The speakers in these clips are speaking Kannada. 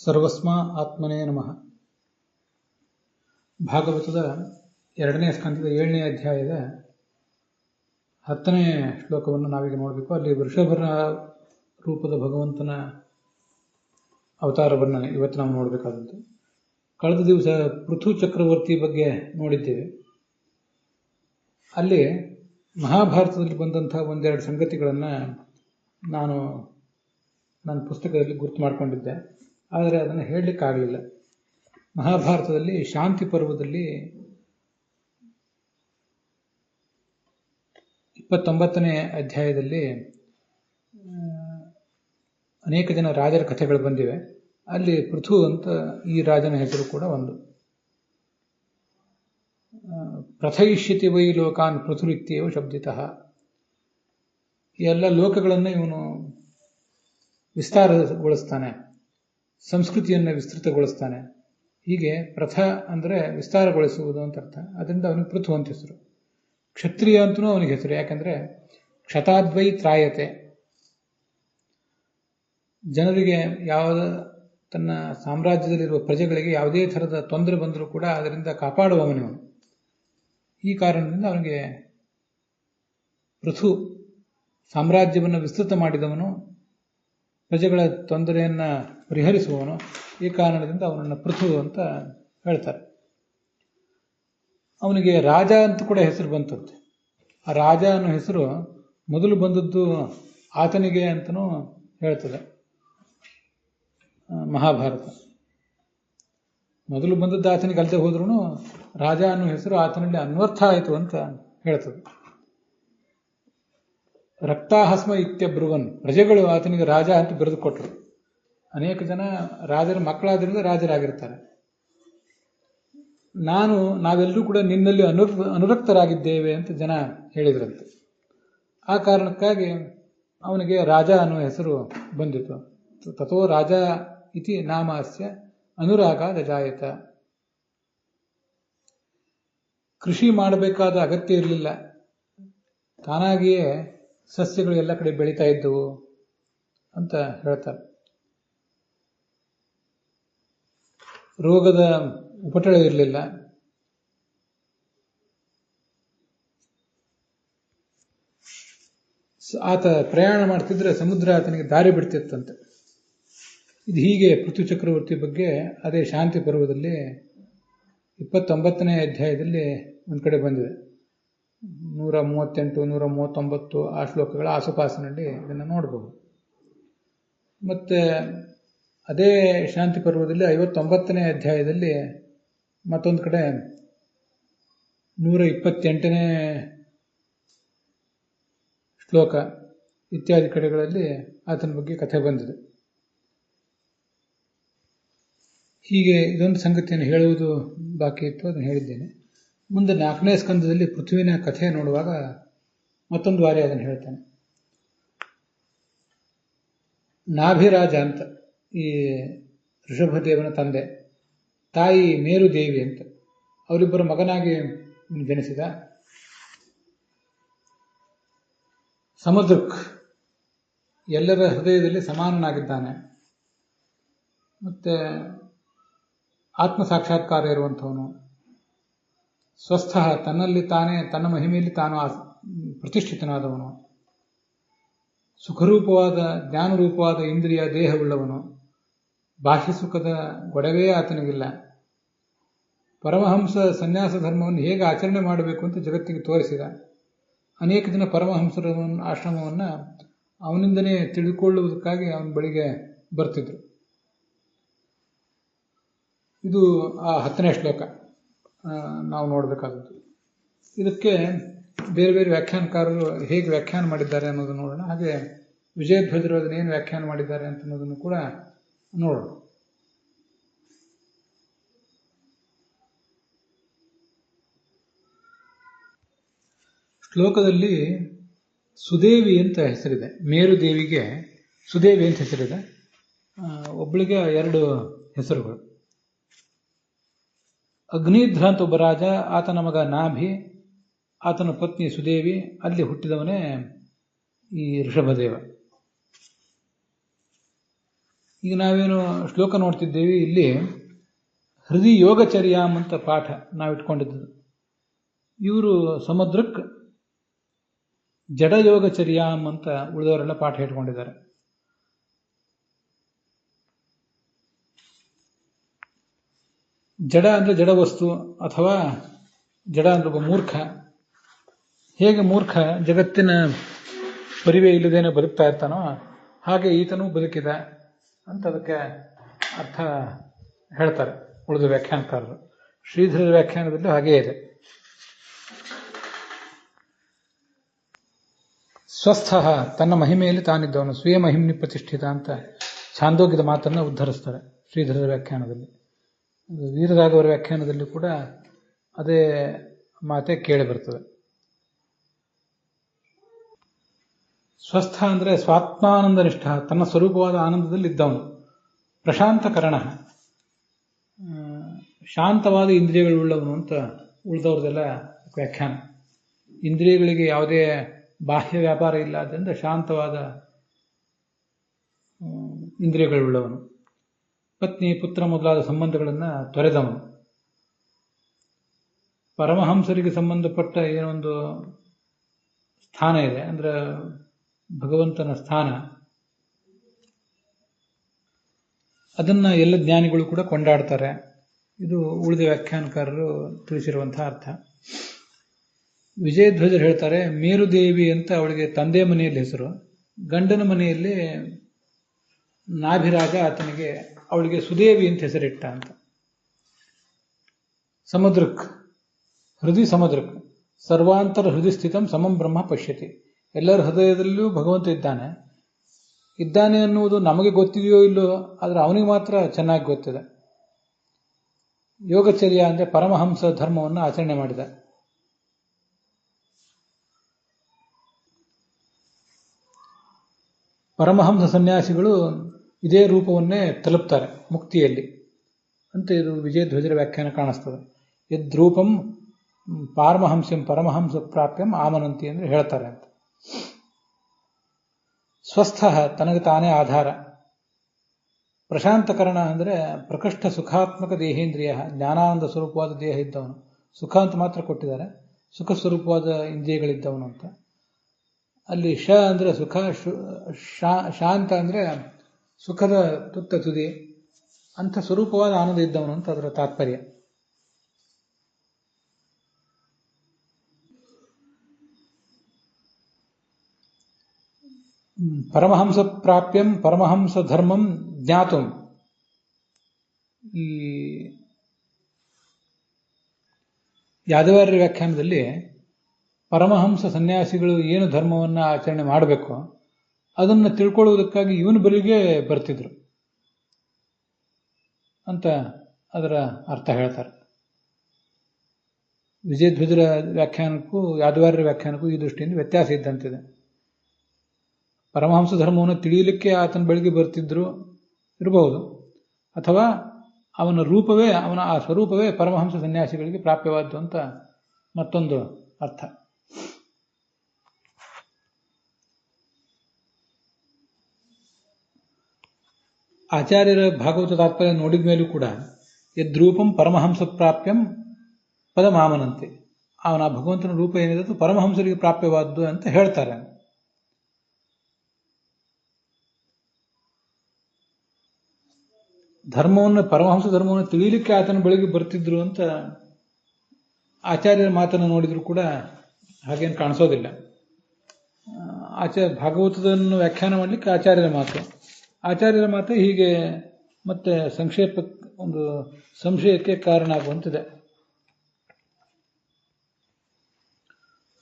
ಸರ್ವಸ್ಮ ಆತ್ಮನೇ ನಮಃ. ಭಾಗವತದ 2ನೇ ಸ್ಕಂದದ 7ನೇ ಅಧ್ಯಾಯದ 10ನೇ ಶ್ಲೋಕವನ್ನು ನಾವೀಗ ನೋಡಬೇಕು. ಅಲ್ಲಿ ವೃಷಭರ ರೂಪದ ಭಗವಂತನ ಅವತಾರ ವರ್ಣನೆ ಇವತ್ತು ನಾವು ನೋಡಬೇಕಾದಂತೆ. ಕಳೆದ ದಿವಸ ಪೃಥು ಚಕ್ರವರ್ತಿ ಬಗ್ಗೆ ನೋಡಿದ್ದೇವೆ. ಅಲ್ಲಿ ಮಹಾಭಾರತದಲ್ಲಿ ಬಂದಂತಹ ಒಂದೆರಡು ಸಂಗತಿಗಳನ್ನು ನಾನು ನನ್ನ ಪುಸ್ತಕದಲ್ಲಿ ಗುರ್ತು ಮಾಡಿಕೊಂಡಿದ್ದೆ, ಆದರೆ ಅದನ್ನು ಹೇಳಲಿಕ್ಕಾಗಲಿಲ್ಲ. ಮಹಾಭಾರತದಲ್ಲಿ ಶಾಂತಿ ಪರ್ವದಲ್ಲಿ 29ನೇ ಅಧ್ಯಾಯದಲ್ಲಿ ಅನೇಕ ಜನ ರಾಜರ ಕಥೆಗಳು ಬಂದಿವೆ. ಅಲ್ಲಿ ಪೃಥು ಅಂತ ಈ ರಾಜನ ಹೆಸರು ಕೂಡ ಒಂದು. ಪ್ರಥಯಿಷ್ಯತಿ ವೈ ಲೋಕಾನ್ ಪೃಥುರಿತ್ಯೇವ ಶಬ್ದಿತಃ. ಈ ಎಲ್ಲ ಲೋಕಗಳನ್ನು ಇವನು ವಿಸ್ತಾರಗೊಳಿಸ್ತಾನೆ, ಸಂಸ್ಕೃತಿಯನ್ನು ವಿಸ್ತೃತಗೊಳಿಸ್ತಾನೆ. ಹೀಗೆ ಪ್ರಥ ಅಂದರೆ ವಿಸ್ತಾರಗೊಳಿಸುವುದು ಅಂತ ಅರ್ಥ. ಅದರಿಂದ ಅವನಿಗೆ ಪೃಥು ಅಂತ ಹೆಸರು. ಕ್ಷತ್ರಿಯ ಅಂತನೂ ಅವನಿಗೆ ಹೆಸರು, ಯಾಕಂದ್ರೆ ಕ್ಷತಾದ್ವೈ ತ್ರಾಯತೆ. ಜನರಿಗೆ ತನ್ನ ಸಾಮ್ರಾಜ್ಯದಲ್ಲಿರುವ ಪ್ರಜೆಗಳಿಗೆ ಯಾವುದೇ ಥರದ ತೊಂದರೆ ಬಂದರೂ ಕೂಡ ಅದರಿಂದ ಕಾಪಾಡುವವನು. ಈ ಕಾರಣದಿಂದ ಅವನಿಗೆ ಪೃಥು. ಸಾಮ್ರಾಜ್ಯವನ್ನು ವಿಸ್ತೃತ ಮಾಡಿದವನು, ಪ್ರಜೆಗಳ ತೊಂದರೆಯನ್ನು ಪರಿಹರಿಸುವವನು. ಈ ಕಾರಣದಿಂದ ಅವನನ್ನು ಪೃಥು ಅಂತ ಹೇಳ್ತಾರೆ. ಅವನಿಗೆ ರಾಜ ಅಂತ ಕೂಡ ಹೆಸರು ಬಂತಂತೆ. ಆ ರಾಜ ಅನ್ನೋ ಹೆಸರು ಮೊದಲು ಬಂದದ್ದು ಆತನಿಗೆ ಅಂತನೂ ಹೇಳ್ತದೆ ಮಹಾಭಾರತ. ಮೊದಲು ಬಂದದ್ದು ಆತನಿಗೆ ಅಲ್ಲದೆ ಹೋದ್ರೂ ರಾಜ ಅನ್ನೋ ಹೆಸರು ಆತನಲ್ಲಿ ಅನ್ವರ್ಥ ಆಯಿತು ಅಂತ ಹೇಳ್ತದೆ. ರಕ್ತಾಹಸ್ಮ ಇತ್ಯಬ್ರುವನ್, ಪ್ರಜೆಗಳು ಆತನಿಗೆ ರಾಜ ಅಂತ ಬರೆದುಕೊಟ್ರು. ಅನೇಕ ಜನ ರಾಜರ ಮಕ್ಕಳಾದ್ರಿಂದ ರಾಜರಾಗಿರ್ತಾರೆ. ನಾವೆಲ್ಲರೂ ಕೂಡ ನಿನ್ನಲ್ಲಿ ಅನುರಕ್ತರಾಗಿದ್ದೇವೆ ಅಂತ ಜನ ಹೇಳಿದ್ರಂತೆ. ಆ ಕಾರಣಕ್ಕಾಗಿ ಅವನಿಗೆ ರಾಜ ಅನ್ನೋ ಹೆಸರು ಬಂದಿತು. ತಥೋ ರಾಜ ಇತಿ ನಾಮಸ್ಯ ಅನುರಾಗ ದಜಾಯತ. ಕೃಷಿ ಮಾಡಬೇಕಾದ ಅಗತ್ಯ ಇರಲಿಲ್ಲ, ತಾನಾಗಿಯೇ ಸಸ್ಯಗಳು ಎಲ್ಲ ಕಡೆ ಬೆಳೀತಾ ಇದ್ದವು ಅಂತ ಹೇಳ್ತಾರೆ. ರೋಗದ ಉಪಟಳ ಇರಲಿಲ್ಲ. ಆತ ಪ್ರಯಾಣ ಮಾಡ್ತಿದ್ರೆ ಸಮುದ್ರ ಆತನಿಗೆ ದಾರಿ ಬಿಡ್ತಿತ್ತಂತೆ. ಇದು ಹೀಗೆ ಪೃಥು ಚಕ್ರವರ್ತಿ ಬಗ್ಗೆ ಅದೇ ಶಾಂತಿ ಪರ್ವದಲ್ಲಿ 29ನೇ ಅಧ್ಯಾಯದಲ್ಲಿ ಒಂದು ಕಡೆ ಬಂದಿದೆ. 138, 139 ಆ ಶ್ಲೋಕಗಳ ಆಸುಪಾಸಿನಲ್ಲಿ ಇದನ್ನು ನೋಡಬಹುದು. ಮತ್ತೆ ಅದೇ ಶಾಂತಿ ಪರ್ವದಲ್ಲಿ 59ನೇ ಅಧ್ಯಾಯದಲ್ಲಿ ಮತ್ತೊಂದು ಕಡೆ 128ನೇ ಶ್ಲೋಕ ಇತ್ಯಾದಿ ಕಡೆಗಳಲ್ಲಿ ಆತನ ಬಗ್ಗೆ ಕಥೆ ಬಂದಿದೆ. ಹೀಗೆ ಇದೊಂದು ಸಂಗತಿಯನ್ನು ಹೇಳುವುದು ಬಾಕಿ ಇತ್ತು, ಅದನ್ನು ಹೇಳಿದ್ದೇನೆ. ಮುಂದೆ 4ನೇ ಸ್ಕಂದದಲ್ಲಿ ಪೃಥ್ವಿನ ಕಥೆ ನೋಡುವಾಗ ಮತ್ತೊಂದು ಬಾರಿ ಅದನ್ನು ಹೇಳ್ತಾನೆ. ನಾಭಿರಾಜ ಅಂತ ಈ ಋಷಭದೇವನ ತಂದೆ, ತಾಯಿ ಮೇರುದೇವಿ ಅಂತ, ಅವರಿಬ್ಬರ ಮಗನಾಗಿ ಜನಿಸಿದ. ಸಮುದ್ರಕ್ ಎಲ್ಲರ ಹೃದಯದಲ್ಲಿ ಸಮಾನನಾಗಿದ್ದಾನೆ. ಮತ್ತೆ ಆತ್ಮ ಸಾಕ್ಷಾತ್ಕಾರ ಇರುವಂಥವನು, ಸ್ವಸ್ಥ, ತನ್ನಲ್ಲಿ ತಾನೇ, ತನ್ನ ಮಹಿಮೆಯಲ್ಲಿ ತಾನು ಪ್ರತಿಷ್ಠಿತನಾದವನು, ಸುಖರೂಪವಾದ ಜ್ಞಾನರೂಪವಾದ ಇಂದ್ರಿಯ ದೇಹವುಳ್ಳವನು, ಬಾಹ್ಯ ಸುಖದ ಗೊಡವೇ ಆತನಿಗಿಲ್ಲ. ಪರಮಹಂಸ ಸನ್ಯಾಸ ಧರ್ಮವನ್ನು ಹೇಗೆ ಆಚರಣೆ ಮಾಡಬೇಕು ಅಂತ ಜಗತ್ತಿಗೆ ತೋರಿಸಿದ. ಅನೇಕ ಜನ ಪರಮಹಂಸರ ಆಶ್ರಮವನ್ನು ಅವನಿಂದನೇ ತಿಳಿದುಕೊಳ್ಳುವುದಕ್ಕಾಗಿ ಅವನ ಬಳಿಗೆ ಬರ್ತಿದ್ರು. ಇದು ಆ 10ನೇ ಶ್ಲೋಕ ನಾವು ನೋಡಬೇಕಾದದ್ದು. ಇದಕ್ಕೆ ಬೇರೆ ಬೇರೆ ವ್ಯಾಖ್ಯಾನಕಾರರು ಹೇಗೆ ವ್ಯಾಖ್ಯಾನ ಮಾಡಿದ್ದಾರೆ ಅನ್ನೋದನ್ನು ನೋಡೋಣ. ಹಾಗೆ ವಿಜಯಧ್ವಜರು ಅದನ್ನೇನು ವ್ಯಾಖ್ಯಾನ ಮಾಡಿದ್ದಾರೆ ಅಂತ ಅನ್ನೋದನ್ನು ಕೂಡ ನೋಡೋಣ. ಶ್ಲೋಕದಲ್ಲಿ ಸುದೇವಿ ಅಂತ ಹೆಸರಿದೆ. ಮೇರುದೇವಿಗೆ ಸುದೇವಿ ಅಂತ ಹೆಸರಿದೆ. ಒಬ್ಬಳಿಗೆ 2 ಹೆಸರುಗಳು. ಅಗ್ನಿಧ್ರ ಅಂತ ಒಬ್ಬ ರಾಜ, ಆತನ ಮಗ ನಾಭಿ, ಆತನ ಪತ್ನಿ ಸುದೇವಿ. ಅಲ್ಲಿ ಹುಟ್ಟಿದವನೇ ಈ ಋಷಭದೇವ. ಈಗ ನಾವೇನು ಶ್ಲೋಕ ನೋಡ್ತಿದ್ದೇವೆ, ಇಲ್ಲಿ ಹೃದಯ ಯೋಗಚರ್ಯಾಮ್ ಅಂತ ಪಾಠ ನಾವು ಇಟ್ಕೊಂಡಿದ್ದು. ಇವರು ಸಮುದ್ರಕ್ಕೆ ಜಡ ಯೋಗಚರ್ಯಾಮ್ ಅಂತ ಉಳಿದವರೆಲ್ಲ ಪಾಠ ಇಟ್ಕೊಂಡಿದ್ದಾರೆ. ಜಡ ಅಂದ್ರೆ ಜಡ ವಸ್ತು, ಅಥವಾ ಜಡ ಅಂದ್ರೆ ಒಬ್ಬ ಮೂರ್ಖ. ಹೇಗೆ ಮೂರ್ಖ ಜಗತ್ತಿನ ಪರಿವೇ ಇಲ್ಲದೇನೆ ಬದುಕ್ತಾ ಇರ್ತಾನೋ ಹಾಗೆ ಈತನೂ ಬದುಕಿದ ಅಂತ ಅದಕ್ಕೆ ಅರ್ಥ ಹೇಳ್ತಾರೆ ಉಳಿದ ವ್ಯಾಖ್ಯಾನಕಾರರು. ಶ್ರೀಧರ ವ್ಯಾಖ್ಯಾನದಲ್ಲೂ ಹಾಗೇ ಇದೆ. ಸ್ವಸ್ಥ ತನ್ನ ಮಹಿಮೆಯಲ್ಲಿ ತಾನಿದ್ದವನು, ಸ್ವೀಯ ಮಹಿಮ್ನಿ ಪ್ರತಿಷ್ಠಿತ ಅಂತ ಛಾಂದೋಗ್ಯದ ಮಾತನ್ನು ಉದ್ಧರಿಸ್ತಾರೆ ಶ್ರೀಧರ ವ್ಯಾಖ್ಯಾನದಲ್ಲಿ. ವೀರರಾಘವರ ವ್ಯಾಖ್ಯಾನದಲ್ಲಿ ಕೂಡ ಅದೇ ಮಾತೆ ಕೇಳಿ ಬರ್ತದೆ. ಸ್ವಸ್ಥ ಅಂದರೆ ಸ್ವಾತ್ಮಾನಂದ ನಿಷ್ಠ, ತನ್ನ ಸ್ವರೂಪವಾದ ಆನಂದದಲ್ಲಿ ಇದ್ದವನು. ಪ್ರಶಾಂತಕರಣ, ಶಾಂತವಾದ ಇಂದ್ರಿಯಗಳುಳ್ಳವನು ಅಂತ ಉಳಿದವ್ರದೆಲ್ಲ ವ್ಯಾಖ್ಯಾನ. ಇಂದ್ರಿಯಗಳಿಗೆ ಯಾವುದೇ ಬಾಹ್ಯ ವ್ಯಾಪಾರ ಇಲ್ಲ, ಆದ್ದರಿಂದ ಶಾಂತವಾದ ಇಂದ್ರಿಯಗಳುಳ್ಳವನು. ಪತ್ನಿ ಪುತ್ರ ಮೊದಲಾದ ಸಂಬಂಧಗಳನ್ನು ತೊರೆದವನು. ಪರಮಹಂಸರಿಗೆ ಸಂಬಂಧಪಟ್ಟ ಏನೊಂದು ಸ್ಥಾನ ಇದೆ ಅಂದ್ರೆ ಭಗವಂತನ ಸ್ಥಾನ, ಅದನ್ನ ಎಲ್ಲ ಜ್ಞಾನಿಗಳು ಕೂಡ ಕೊಂಡಾಡ್ತಾರೆ. ಇದು ಉಳಿದ ವ್ಯಾಖ್ಯಾನಕಾರರು ತಿಳಿಸಿರುವಂತಹ ಅರ್ಥ. ವಿಜಯಧ್ವಜರು ಹೇಳ್ತಾರೆ, ಮೇರುದೇವಿ ಅಂತ ಅವಳಿಗೆ ತಂದೆ ಮನೆಯಲ್ಲಿ ಹೆಸರು, ಗಂಡನ ಮನೆಯಲ್ಲಿ ನಾಭಿರಾಜ ಆತನಿಗೆ ಅವಳಿಗೆ ಸುದೇವಿ ಅಂತ ಹೆಸರಿಟ್ಟ ಅಂತ. ಸಮುದ್ರಕ್ ಹೃದಯ ಸಮುದ್ರಕ್ ಸರ್ವಾಂತರ ಹೃದಯ ಸ್ಥಿತಂ ಸಮಂ ಬ್ರಹ್ಮ ಪಶ್ಯತಿ. ಎಲ್ಲರ ಹೃದಯದಲ್ಲೂ ಭಗವಂತ ಇದ್ದಾನೆ ಅನ್ನುವುದು ನಮಗೆ ಗೊತ್ತಿದೆಯೋ ಇಲ್ಲೋ, ಆದರೆ ಅವನಿಗೆ ಮಾತ್ರ ಚೆನ್ನಾಗಿ ಗೊತ್ತಿದೆ. ಯೋಗಚರ್ಯ ಅಂದರೆ ಪರಮಹಂಸ ಧರ್ಮವನ್ನು ಆಚರಣೆ ಮಾಡಿದ. ಪರಮಹಂಸ ಸನ್ಯಾಸಿಗಳು ಇದೇ ರೂಪವನ್ನೇ ತಲುಪ್ತಾರೆ ಮುಕ್ತಿಯಲ್ಲಿ ಅಂತ ಇದು ವಿಜಯಧ್ವಜರ ವ್ಯಾಖ್ಯಾನ ಕಾಣಿಸ್ತದೆ. ಯದ್ರೂಪಂ ಪಾರಮಹಂಸ್ಯಂ ಪರಮಹಂಸ ಪ್ರಾಪ್ಯಂ ಆಮನಂತಿ ಅಂದರೆ ಹೇಳ್ತಾರೆ ಅಂತ. ಸ್ವಸ್ಥ ತನಗೆ ತಾನೇ ಆಧಾರ. ಪ್ರಶಾಂತಕರಣ ಅಂದರೆ ಪ್ರಕೃಷ್ಟ ಸುಖಾತ್ಮಕ ದೇಹೇಂದ್ರಿಯ, ಜ್ಞಾನಾನಂದ ಸ್ವರೂಪವಾದ ದೇಹ ಇದ್ದವನು. ಸುಖ ಅಂತ ಮಾತ್ರ ಕೊಟ್ಟಿದ್ದಾರೆ, ಸುಖ ಸ್ವರೂಪವಾದ ಇಂದ್ರಿಯಗಳಿದ್ದವನು ಅಂತ. ಅಲ್ಲಿ ಶ ಅಂದರೆ ಸುಖ, ಶಾಂತ ಅಂದರೆ ಸುಖದ ತುತ್ತ ತುದಿ, ಅಂಥ ಸ್ವರೂಪವಾದ ಆನಂದ ಇದ್ದವನು ಅಂತ ಅದರ ತಾತ್ಪರ್ಯ. ಪರಮಹಂಸ ಪ್ರಾಪ್ಯಂ ಪರಮಹಂಸ ಧರ್ಮಂ ಜ್ಞಾತಂ. ಈ ಯಾದವಾರ್ಯ ವ್ಯಾಖ್ಯಾನದಲ್ಲಿ ಪರಮಹಂಸ ಸನ್ಯಾಸಿಗಳು ಏನು ಧರ್ಮವನ್ನು ಆಚರಣೆ ಮಾಡಬೇಕು ಅದನ್ನು ತಿಳ್ಕೊಳ್ಳುವುದಕ್ಕಾಗಿ ಇವನ ಬಳಿಗೆ ಬರ್ತಿದ್ರು ಅಂತ ಅದರ ಅರ್ಥ ಹೇಳ್ತಾರೆ. ವಿಜಯಧ್ವಜರ ವ್ಯಾಖ್ಯಾನಕ್ಕೂ ಯಾದವಾರ್ಯ ವ್ಯಾಖ್ಯಾನಕ್ಕೂ ಈ ದೃಷ್ಟಿಯಿಂದ ವ್ಯತ್ಯಾಸ ಇದ್ದಂತಿದೆ. ಪರಮಹಂಸ ಧರ್ಮವನ್ನು ತಿಳಿಯಲಿಕ್ಕೆ ಆತನ ಬಳಿಗೆ ಬರ್ತಿದ್ರು ಇರಬಹುದು, ಅಥವಾ ಅವನ ರೂಪವೇ, ಅವನ ಆ ಸ್ವರೂಪವೇ ಪರಮಹಂಸ ಸನ್ಯಾಸಿಗಳಿಗೆ ಪ್ರಾಪ್ಯವಾದ್ದು ಅಂತ ಮತ್ತೊಂದು ಅರ್ಥ. ಆಚಾರ್ಯರ ಭಾಗವತ ತಾತ್ಪರ್ಯ ನೋಡಿದ ಮೇಲೂ ಕೂಡ ಯದ್ರೂಪಂ ಪರಮಹಂಸ ಪ್ರಾಪ್ಯಂ ಪದಮಾಮನಂತೆ, ಅವನ ಭಗವಂತನ ರೂಪ ಏನಿದೆ ಅದು ಪರಮಹಂಸರಿಗೆ ಪ್ರಾಪ್ಯವಾದ್ದು ಅಂತ ಹೇಳ್ತಾರೆ. ಪರಮಹಂಸ ಧರ್ಮವನ್ನು ತಿಳಿಯಲಿಕ್ಕೆ ಆತನ ಬಳಿಗೆ ಬರ್ತಿದ್ರು ಅಂತ ಆಚಾರ್ಯರ ಮಾತನ್ನು ನೋಡಿದ್ರು ಕೂಡ ಹಾಗೇನು ಕಾಣಿಸೋದಿಲ್ಲ. ಭಾಗವತದನ್ನು ವ್ಯಾಖ್ಯಾನ ಮಾಡಲಿಕ್ಕೆ ಆಚಾರ್ಯರ ಮಾತು ಹೀಗೆ ಮತ್ತೆ ಒಂದು ಸಂಶಯಕ್ಕೆ ಕಾರಣ ಆಗುವಂತಿದೆ.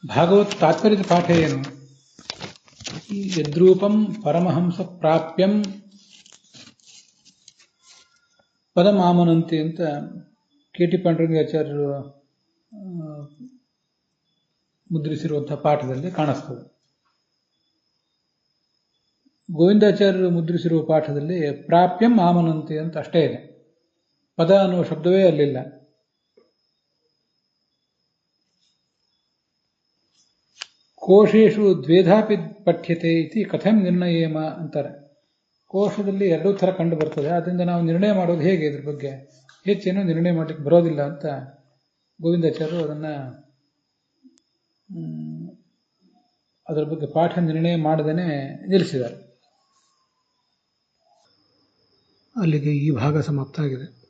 ಭಾಗವತ ತಾತ್ಪರ್ಯದ ಪಾಠ ಏನು? ಯದ್ರೂಪಂ ಪರಮಹಂಸ ಪ್ರಾಪ್ಯಂ ಪದಮಾಮನಂತಿ ಅಂತ ಕೆ.ಟಿ. ಪಾಂಡುರಂಗಾಚಾರ್ಯರು ಮುದ್ರಿಸಿರುವಂತಹ ಪಾಠದಲ್ಲಿ ಕಾಣಿಸ್ತದೆ. ಗೋವಿಂದಾಚಾರ್ಯರು ಮುದ್ರಿಸಿರುವ ಪಾಠದಲ್ಲಿ ಪ್ರಾಪ್ಯಂ ಆಮನಂತಿ ಅಂತ ಅಷ್ಟೇ ಇದೆ, ಪದ ಅನ್ನುವ ಶಬ್ದವೇ ಅಲ್ಲಿಲ್ಲ. ಕೋಶೇಶು ದ್ವೇಧಾಪಿ ಪಠ್ಯತೆ ಇತಿ ಕಥಂ ನಿರ್ಣಯೇಮ ಅಂತಾರೆ. ಕೋಶದಲ್ಲಿ ಎರಡೂ ಥರ ಕಂಡು ಬರ್ತದೆ. ಆದ್ದರಿಂದ ನಾವು ನಿರ್ಣಯ ಮಾಡೋದು ಹೇಗೆ ಇದ್ರ ಬಗ್ಗೆ ಹೆಚ್ಚೇನೋ ನಿರ್ಣಯ ಮಾಡಲಿಕ್ಕೆ ಬರೋದಿಲ್ಲ ಅಂತ ಗೋವಿಂದಾಚಾರ್ಯರು ಅದನ್ನು ಅದರ ಬಗ್ಗೆ ಪಾಠ ನಿರ್ಣಯ ಮಾಡದೇನೆ ನಿಲ್ಲಿಸಿದ್ದಾರೆ. ಅಲ್ಲಿಗೆ ಈ ಭಾಗ ಸಮಾಪ್ತ ಆಗಿದೆ.